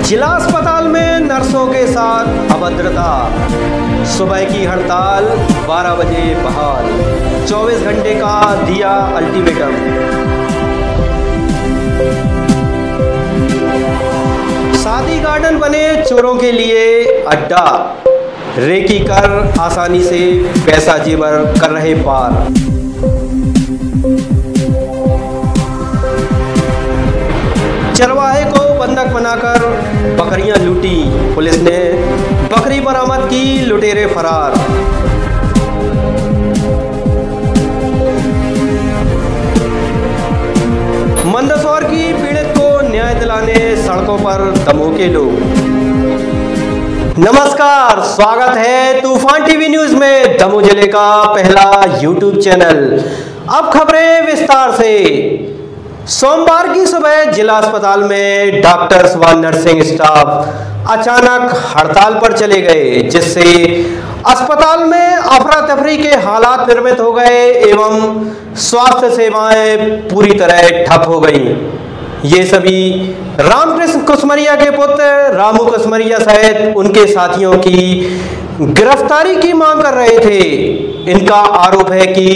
जिला अस्पताल में नर्सों के साथ अभद्रता, सुबह की हड़ताल 12 बजे बहाल, 24 घंटे का दिया अल्टीमेटम। शादी गार्डन बने चोरों के लिए अड्डा, रेकी कर आसानी से पैसा जेवर कर रहे पार। चरवाहे को बंधक बनाकर बकरियां लूटी, पुलिस ने बकरी बरामद की, लुटेरे फरार। मंदसौर की पीड़ित को न्याय दिलाने सड़कों पर दमों के लोग। नमस्कार, स्वागत है तूफान टीवी न्यूज में, दमोह जिले का पहला यूट्यूब चैनल। अब खबरें विस्तार से। सोमवार की सुबह जिला अस्पताल में डॉक्टर्स व नर्सिंग स्टाफ अचानक हड़ताल पर चले गए, जिससे अस्पताल में अफरा तफरी के हालात निर्मित हो गए एवं स्वास्थ्य सेवाएं पूरी तरह ठप हो गईं। ये सभी रामकृष्ण कुसमरिया के पुत्र रामू कुसमरिया सहित उनके साथियों की गिरफ्तारी की मांग कर रहे थे। इनका आरोप है कि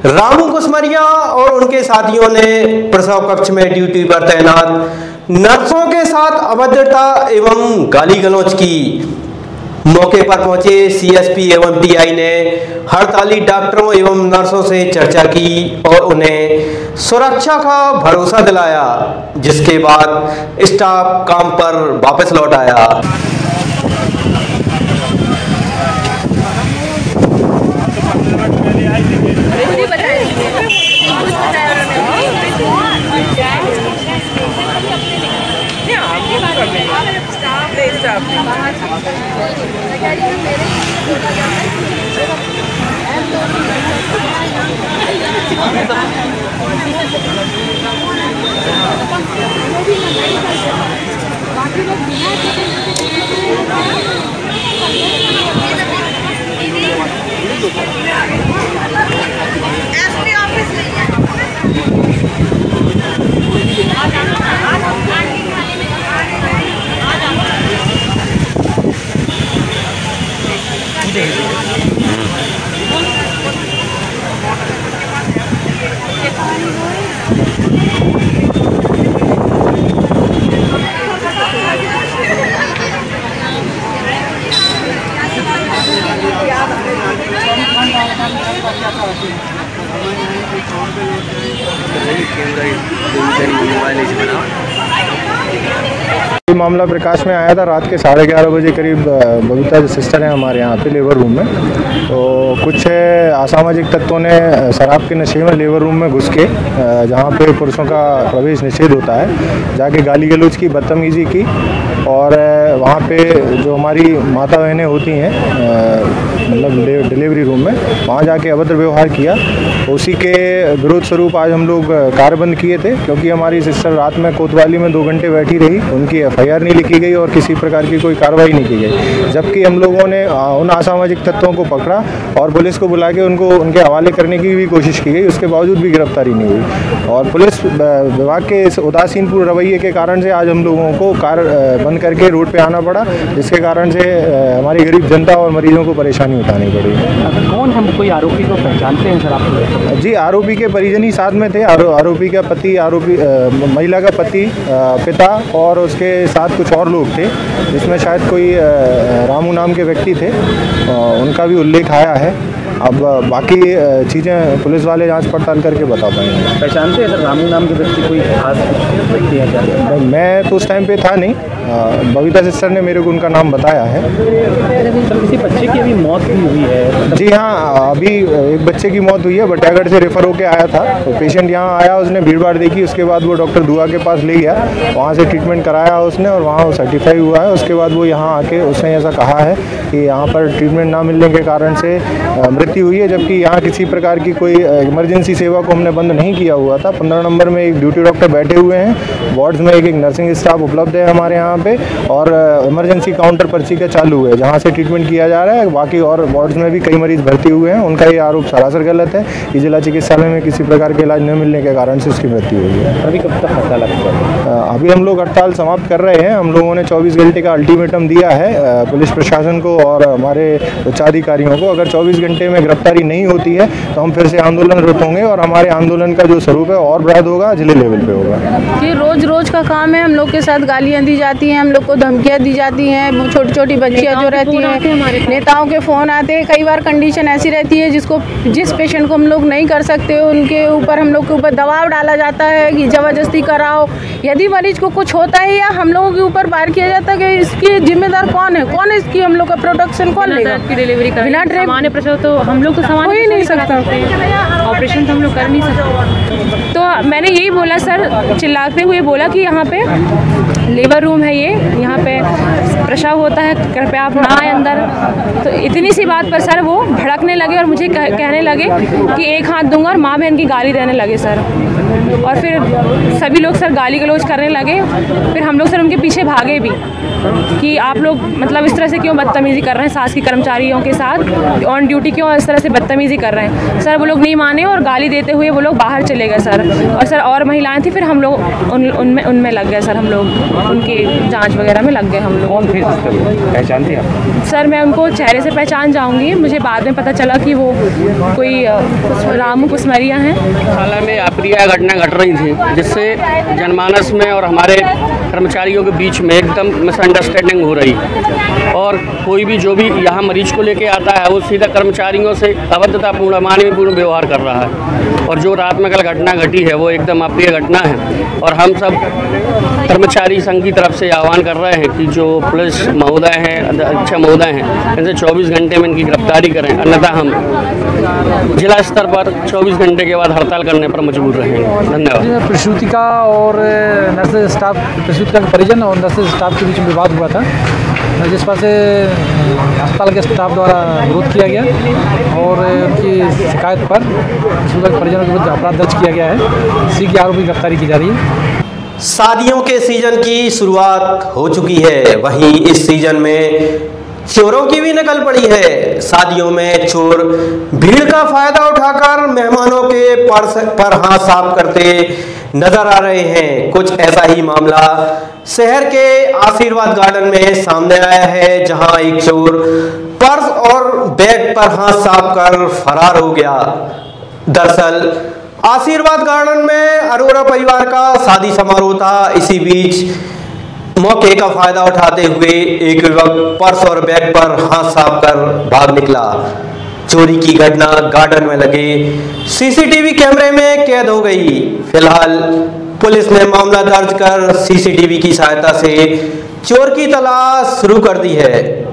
रामू कुसमरिया और उनके साथियों ने प्रसव कक्ष में ड्यूटी पर तैनात नर्सों के साथ अभद्रता एवं गाली गलौज की। मौके पर पहुंचे सीएसपी एवं टीआई ने हड़ताली डॉक्टरों एवं नर्सों से चर्चा की और उन्हें सुरक्षा का भरोसा दिलाया, जिसके बाद स्टाफ काम पर वापस लौट आया। मामला प्रकाश में आया था रात के 11:30 बजे करीब। बबीता जो सिस्टर है हमारे यहाँ पे लेबर रूम में, तो कुछ असामाजिक तत्वों ने शराब के नशे में लेबर रूम में घुस के, जहाँ पे पुरुषों का प्रवेश निषेध होता है, जाके गाली गलौज की, बदतमीजी की। और वहाँ पे जो हमारी माता बहनें होती हैं मतलब डिलीवरी रूम में, वहाँ जाके अभद्र व्यवहार किया। उसी के विरोध स्वरूप आज हम लोग कार्यबंद किए थे, क्योंकि हमारी सिस्टर रात में कोतवाली में 2 घंटे बैठी रही, उनकी एफआईआर नहीं लिखी गई और किसी प्रकार की कोई कार्रवाई नहीं की गई। जबकि हम लोगों ने उन असामाजिक तत्वों को पकड़ा और पुलिस को बुला के उनको उनके हवाले करने की भी कोशिश की गई, उसके बावजूद भी गिरफ्तारी नहीं हुई। और पुलिस विभाग के इस उदासीनपूर्ण रवैये के कारण से आज हम लोगों को कार बंद करके रोड पे आना पड़ा, जिसके कारण से हमारी गरीब जनता और मरीजों को परेशानी उठानी पड़ी। कौन हम कोई आरोपी को पहचानते हैं सर आप? जी, आरोपी के परिजन ही साथ में थे। आरोपी का पति, आरोपी महिला का पति, पिता और उसके साथ कुछ और लोग थे, जिसमें शायद कोई रामू नाम के व्यक्ति थे, उनका भी उल्लेख आया है। अब बाकी चीज़ें पुलिस वाले जांच पड़ताल करके बता पाएंगे। पहचानते हैं सर रामू नाम के व्यक्ति कोई खास व्यक्ति है क्या? मैं तो उस टाइम पे था नहीं, बबीता सिस्टर ने मेरे को उनका नाम बताया है। सर किसी बच्चे की अभी मौत भी हुई है? जी हाँ, अभी एक बच्चे की मौत हुई है, बटियागढ़ से रेफर होकर आया था। तो पेशेंट यहाँ आया, उसने भीड़ भाड़ देखी, उसके बाद वो डॉक्टर दुआ के पास ले गया, वहाँ से ट्रीटमेंट कराया उसने और वहाँ वो सर्टिफाई हुआ है। उसके बाद वो यहाँ आके उसने ऐसा कहा है कि यहाँ पर ट्रीटमेंट ना मिलने के कारण से मृत्यु हुई है, जबकि यहाँ किसी प्रकार की कोई इमरजेंसी सेवा को हमने बंद नहीं किया हुआ था। 15 नंबर में एक ड्यूटी डॉक्टर बैठे हुए हैं, वार्ड्स में एक नर्सिंग स्टाफ उपलब्ध है हमारे यहाँ यहाँ पे, और इमरजेंसी काउंटर पर्ची का चालू है जहाँ से ट्रीटमेंट किया जा रहा है। बाकी और वार्ड्स में भी कई मरीज भर्ती हुए हैं। उनका ये आरोप सरासर गलत है कि जिला चिकित्सालय में किसी प्रकार के इलाज न मिलने के कारण से उसकी मृत्यु हुई है। अभी कब तक हड़ताल लगेगा? अभी हम लोग हड़ताल समाप्त कर रहे हैं। हम लोगों ने 24 घंटे का अल्टीमेटम दिया है पुलिस प्रशासन को और हमारे उच्चाधिकारियों को। अगर 24 घंटे में गिरफ्तारी नहीं होती है तो हम फिर से आंदोलनरत होंगे और हमारे आंदोलन का जो स्वरूप है और बृहद होगा, जिले लेवल पे होगा। ये रोज रोज का काम है। हम लोग के साथ गालियां दी जाती हैं, हम लोग को धमकियां दी जाती हैं। छोटी छोटी बच्चियां जो रहती हैं, नेताओं के फ़ोन आते हैं। कई बार कंडीशन ऐसी रहती है जिस पेशेंट को हम लोग नहीं कर सकते उनके ऊपर हम लोग के ऊपर दबाव डाला जाता है कि ज़बरदस्ती कराओ। यदि मरीज को कुछ होता है या हम लोगों के ऊपर वार किया जाता है कि इसकी जिम्मेदार कौन है, कौन इसकी हम लोग का प्रोटेक्शन कौन लेगा? डिलीवरी बिना सामान्य प्रसव तो हम लोग तो सामान्य हो ही नहीं सकता, ऑपरेशन तो हम लोग कर नहीं सकते। तो मैंने यही बोला सर, चिल्लाते हुए बोला कि यहाँ पे लेबर रूम है, ये यहाँ पे प्रसव होता है, कृपया आप ना आए अंदर। तो इतनी सी बात पर सर वो भड़कने लगे और मुझे कहने लगे कि एक हाथ दूंगा और माँ बहन की गाली देने लगे सर। और फिर सभी लोग सर गाली गलौज करने लगे। फिर हम लोग सर उनके पीछे भागे भी कि आप लोग मतलब इस तरह से क्यों बदतमीज़ी कर रहे हैं, शासकीय कर्मचारियों के साथ ऑन ड्यूटी क्यों इस तरह से बदतमीज़ी कर रहे हैं। सर वो लोग नहीं माने और गाली देते हुए वो लोग बाहर चले गए सर। और सर और महिलाएं थी, फिर हम लोग उनमें लग गए सर। हम लोग उनकी जांच वगैरह में लग गए हम लोग। कौन थे पहचानते आप? सर मैं उनको चेहरे से पहचान जाऊंगी। मुझे बाद में पता चला कि वो कोई रामू कुसमरिया हैं। शाला में अप्रिय घटना घट रही थी जिससे जनमानस में और हमारे कर्मचारियों के बीच में एकदम मिसअंडरस्टैंडिंग हो रही। और कोई भी जो भी यहाँ मरीज को लेके आता है वो सीधा कर्मचारियों से अभद्रतापूर्ण अमानवीयपूर्ण व्यवहार कर रहा है। और जो रात में कल घटना घटी है वो एकदम अप्रिय घटना है। और हम सब कर्मचारी संघ की तरफ से आह्वान कर रहे हैं कि जो पुलिस महोदय हैं, अध्यक्ष महोदय हैं, इनसे 24 घंटे में इनकी गिरफ्तारी करें, अन्यथा हम जिला स्तर पर 24 घंटे के बाद हड़ताल करने पर मजबूर रहेंगे। धन्यवाद। प्रसूतिका और नर्स स्टाफ, प्रसूतिका के परिजन और नर्स स्टाफ के बीच में विवाद हुआ था, जिस पर से अस्पताल के स्टाफ द्वारा विरोध किया गया और उनकी शिकायत पर प्रसूतिका के परिजनों के विरुद्ध अपराध दर्ज किया गया है। इसी की आरोपी गिरफ्तारी की जा रही है। शादियों के सीजन की शुरुआत हो चुकी है, वहीं इस सीजन में चोरों की भी नकल पड़ी है। शादियों में चोर भीड़ का फायदा उठाकर मेहमानों के पर्स पर हाथ साफ करते नजर आ रहे हैं। कुछ ऐसा ही मामला शहर के आशीर्वाद गार्डन में सामने आया है, जहां एक चोर पर्स और बैग पर हाथ साफ कर फरार हो गया। दरअसल आशीर्वाद गार्डन में अरोरा परिवार का शादी समारोह था। इसी बीच मौके का फायदा उठाते हुए एक युवक पर्स और बैग पर हाथ साफ कर भाग निकला। चोरी की घटना गार्डन में लगे सीसीटीवी कैमरे में कैद हो गई। फिलहाल पुलिस ने मामला दर्ज कर सीसीटीवी की सहायता से चोर की तलाश शुरू कर दी है।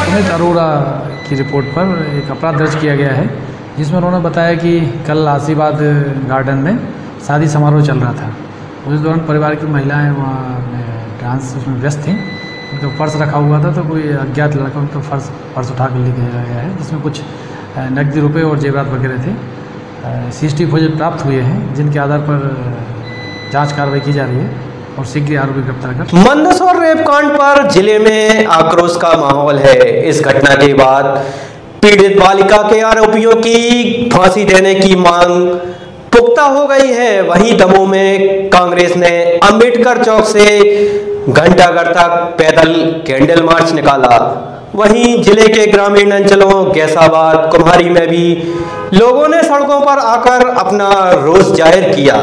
सुमित अरोड़ा की रिपोर्ट पर एक अपराध दर्ज किया गया है, जिसमें उन्होंने बताया कि कल आशीर्वाद गार्डन में शादी समारोह चल रहा था। उस दौरान परिवार की महिलाएं वहाँ डांस उसमें व्यस्त थीं। उनका पर्स रखा हुआ था, तो कोई अज्ञात लड़का उनका पर्स उठा कर ले गया गया है, जिसमें कुछ नकदी रुपये और जेवरात वगैरह थे। सीसीटीवी फुटेज प्राप्त हुए हैं, जिनके आधार पर जांच कार्रवाई की जा रही है और शीघ्र आरोपी गिरफ्तार कर। मंदसौर रेप कांड पर जिले में आक्रोश का माहौल है। इस घटना के बाद पीड़ित बालिका के आरोपियों की फांसी देने की मांग पुख्ता हो गई है। वहीं दमोह में कांग्रेस ने अंबेडकर चौक से घंटाघर तक पैदल कैंडल मार्च निकाला। वहीं जिले के ग्रामीण अंचलों गैसाबाद, कुम्हारी में भी लोगों ने सड़कों पर आकर अपना रोष जाहिर किया।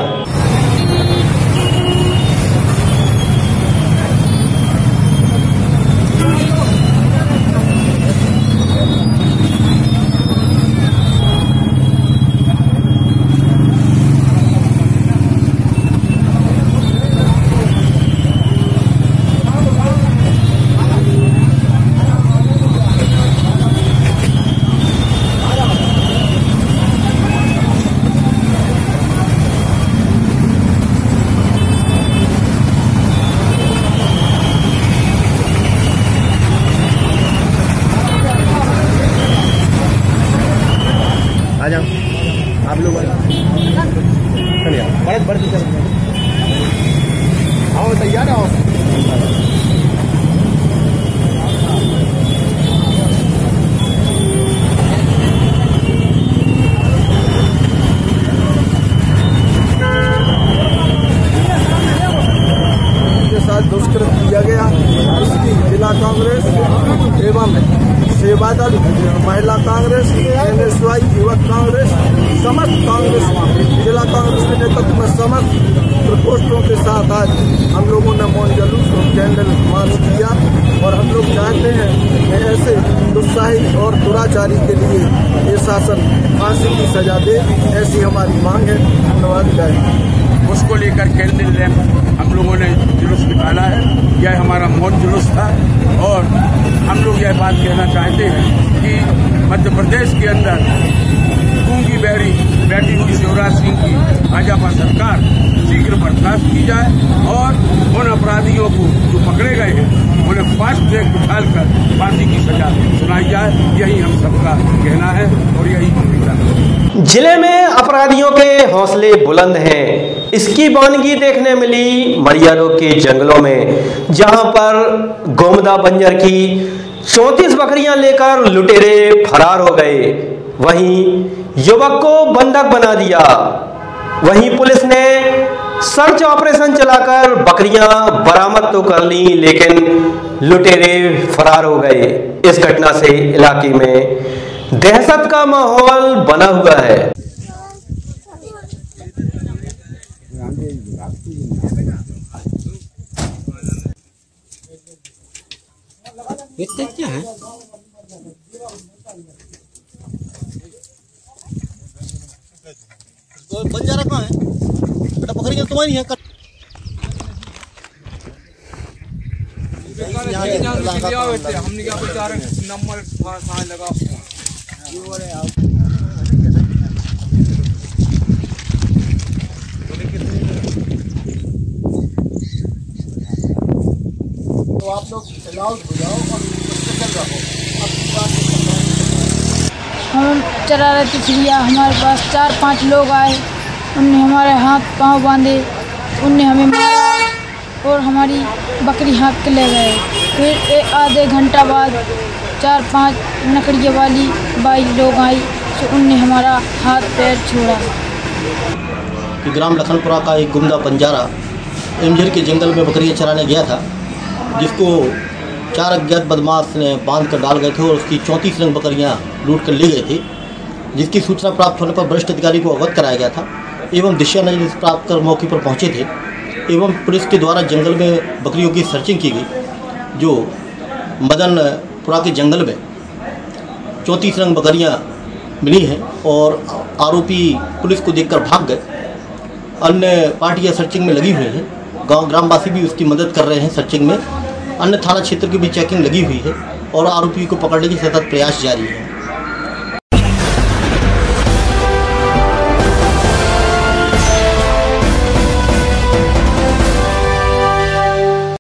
आओ तैयार आओ। दुष्कृत किया गया, इसकी जिला कांग्रेस एवं सेवादल महिला कांग्रेस, NSY युवक कांग्रेस, समस्त कांग्रेस जिला कांग्रेस के नेतृत्व में समस्त प्रकोष्ठों के साथ आज हम लोगों ने मौन जुलूस और कैंडल मार्च किया। और हम लोग चाहते हैं कि ऐसे दुस्साहित और दुराचारी के लिए ये शासन फांसी की सजा दे, ऐसी हमारी मांग है। धन्यवाद। जय। उसको लेकर कैंडल लैंप हम लोगों ने जुलूस निकाला है। यह हमारा मौन जुलूस था। और हम लोग यह बात कहना चाहते हैं कि मध्य प्रदेश के अंदर गूंगी बहरी बैठी हुई शिवराज सिंह की भाजपा सरकार शीघ्र बर्खास्त की जाए और उन अपराधियों को जो पकड़े गए हैं उन्हें फास्ट ट्रैक उठाकर फांसी की सजा सुनाई जाए। यही हम सबका कहना है और यही है। जिले में अपराधियों के हौसले बुलंद हैं। इसकी वानगी देखने मिली मरियालों के जंगलों में, जहां पर गोमदा बंजर की 34 बकरियां लेकर लुटेरे फरार हो गए। वहीं युवक को बंधक बना दिया। वहीं पुलिस ने सर्च ऑपरेशन चलाकर बकरियां बरामद तो कर ली, लेकिन लुटेरे फरार हो गए। इस घटना से इलाके में दहशत का माहौल बना हुआ है। क्या है? तो बंजारा कहाँ है? बेटा बकरियां तुम्हारी हैं। हमने क्या बेचारे नंबर लगा तो आप लोग अलाउड हो जाओ और चल रहो। हम चरा रहे थे चिड़िया, हमारे पास 4-5 लोग आए, उनने हमारे हाथ पांव बांधे, उनने हमें मारा और हमारी बकरी हाँक के ले गए। फिर आधे घंटा बाद 4-5 नकड़िया वाली 22 लोग आई, तो उनने हमारा हाथ पैर छोड़ा। ग्राम लखनपुरा का एक गुमदा बंजारा एमजर के जंगल में बकरियां चराने गया था, जिसको 4 अज्ञात बदमाश ने बांध कर डाल गए थे और उसकी 34 रंग बकरियां लूट कर ले गए थे। जिसकी सूचना प्राप्त होने पर वरिष्ठ अधिकारी को अवगत कराया गया था एवं दिशा निर्देश प्राप्त कर मौके पर पहुंचे थे एवं पुलिस के द्वारा जंगल में बकरियों की सर्चिंग की गई। जो मदनपुरा के जंगल में 34 रंग बकरियां मिली हैं और आरोपी पुलिस को देखकर भाग गए। अन्य पार्टियां सर्चिंग में लगी हुई हैं। गांव ग्रामवासी भी उसकी मदद कर रहे हैं सर्चिंग में। अन्य थाना क्षेत्र की भी चेकिंग लगी हुई है और आरोपी को पकड़ने की सतत प्रयास जारी है।